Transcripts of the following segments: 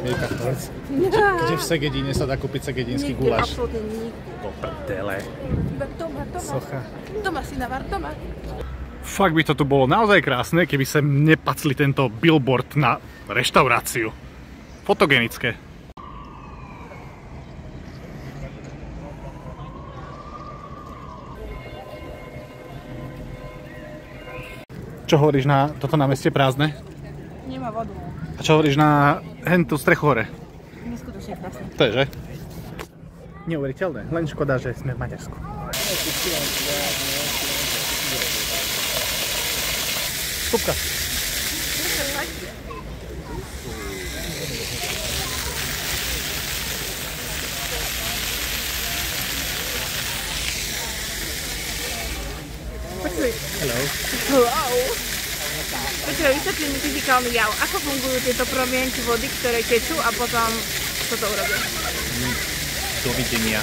Mirka, povedz. Kde v Segedíne sa dá kúpiť segedínsky guláš? Absolútne nikde. Po prdele. Iba doma. Socha. Doma si navar, doma. Fakt by to tu bolo naozaj krásne, keby sa nepacli tento billboard na reštauráciu. Fotogenické. Čo hovoríš na toto námestie prázdne? Nemá vodu. A čo hovoríš na hentú strechu hore? Neskutočne krásne. To je, že? Neuveriteľné, len škoda, že sme v Maďarsku. Stupka. Hello. Počkaj, vysvetlím mi fyzikálny jav. Ako fungujú tieto promienky vody, ktoré tečú a potom čo to urobia? Dovidenia.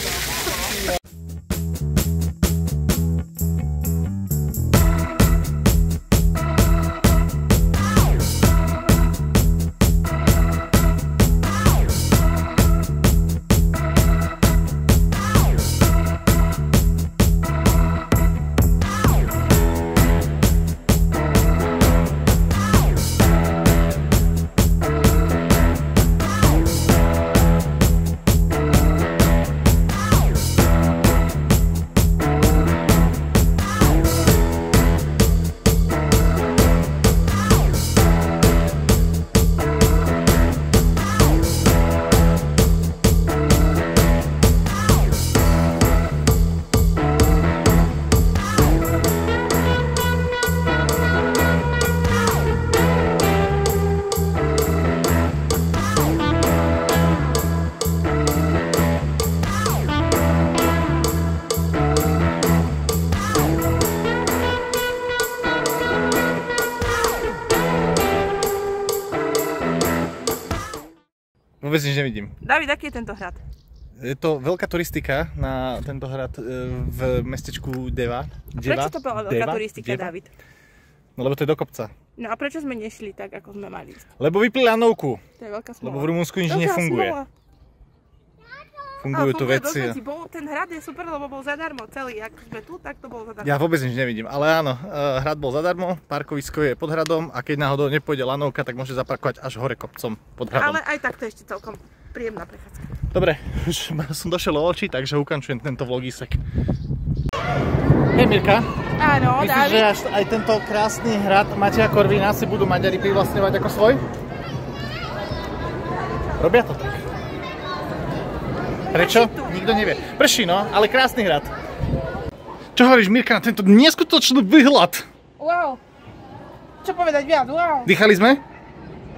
Vôbec nič nevidím. David, aký je tento hrad? Je to veľká turistika na tento hrad v mestečku Deva. Prečo to bola veľká turistika, David? No lebo to je do kopca. No a prečo sme nešli tak, ako sme mali? Lebo vypli lanovku. To je veľká smola. Lebo v Rumunsku nič nefunguje. Fungujú tu veci. Ten hrad je super, lebo bol zadarmo celý. Ak sme tu, tak to bolo zadarmo. Ja vôbec nič nevidím, ale áno, hrad bol zadarmo, parkovisko je pod hradom a keď náhodou nepôjde lanovka, tak môže zaparkovať až hore kopcom pod hradom. Ale aj tak to je ešte celkom príjemná prechádzka. Dobre, už som došiel o oči, takže ukončujem tento vlogisek. Hej Mirka. Áno, myslíš, David. že aj tento krásny hrad Mateja Korvína si budú Maďari privlastňovať ako svoj? Robia to tak. Prečo? Nikto nevie. Prší no, ale krásny hrad. Čo hovoríš Mirka na tento neskutočný výhľad? Wow. Čo povedať viac? Wow. Dýchali sme?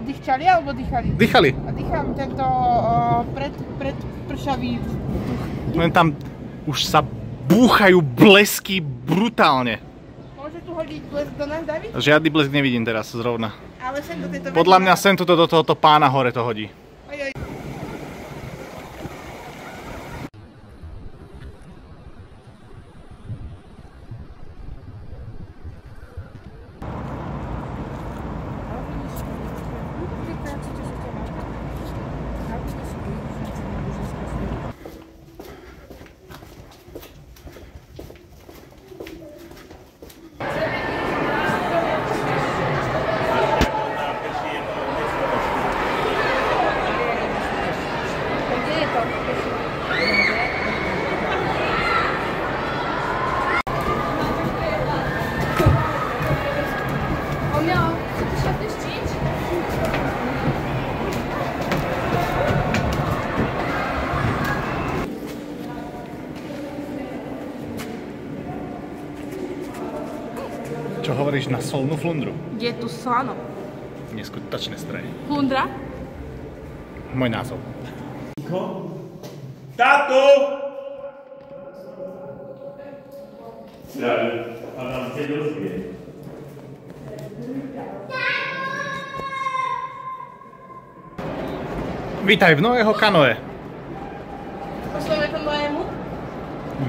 Dýchčali alebo dýchali? Dýchali. A dýcham tento predpršavý vzduch. Len tam už sa búchajú blesky brutálne. Môže tu hodiť blesk do nás, David? Žiadny blesk nevidím teraz zrovna. Ale sem do tejto Podľa mňa sem tuto do tohoto pána hore to hodí. Čo hovoríš na solnú flundru? Je tu slano. Neskutočné stroje. Flundra? Môj názov. Táto! Ja, Adam, keď rozbije. Vítaj v Noého kanoe. Pošleme to Noému?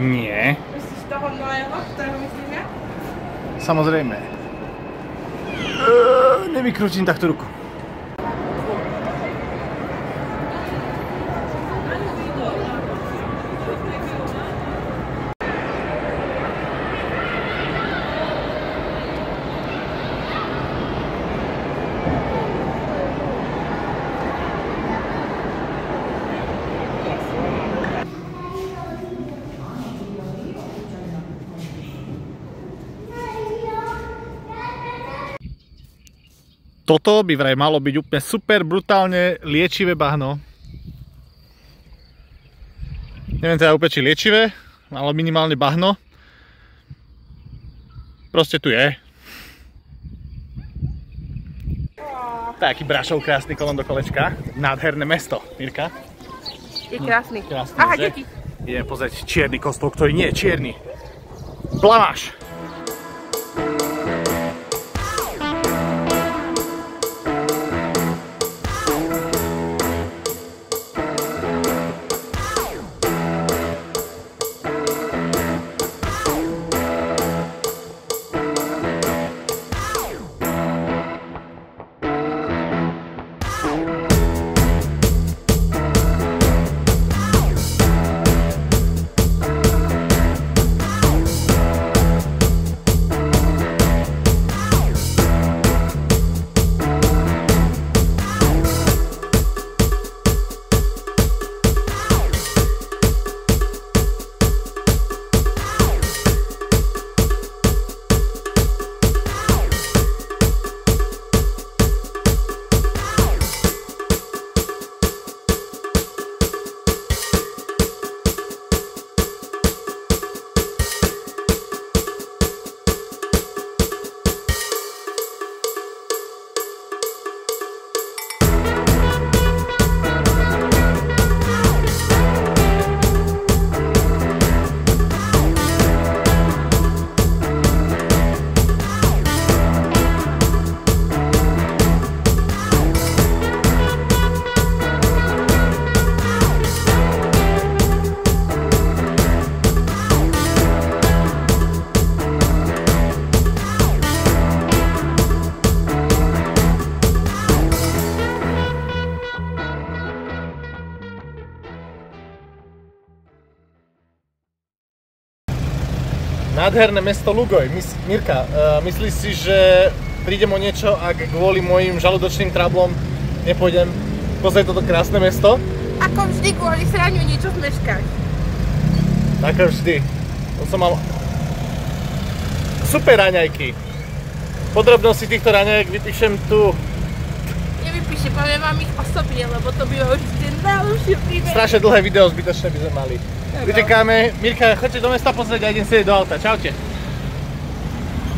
Nie. Myslíš toho Noého, ktorého myslím ja? Samozrejme. Nevykrútim takto ruku. Toto by vraj malo byť úplne super, brutálne liečivé bahno. Neviem teda úplne či liečivé, ale minimálne bahno. Proste tu je. Taký Brašov krásny kolom do kolečka. Nádherné mesto, Mirka. Je krásny. Krásny, Aha, že? deti. Ideme pozrieť čierny kostol, ktorý nie je čierny. Blamáš! Nádherné mesto Lugoj. Mirka, myslíš si, že prídem o niečo, ak kvôli mojim žalúdočným trablom nepôjdem pozrieť toto krásne mesto? Ako vždy, kvôli sraniu niečo zmeškáš. Ako vždy. To som mal super raňajky. Podrobnosti týchto raňajek vypíšem tu. Nevypíšte, poviem vám ich osobne, lebo to býva už tie najlepšie príbehy. Strašne dlhé video zbytočné by sme mali. Vyčekáme. Mirka, choďte do mesta pozrieť a idem sedieť do auta. Čaute.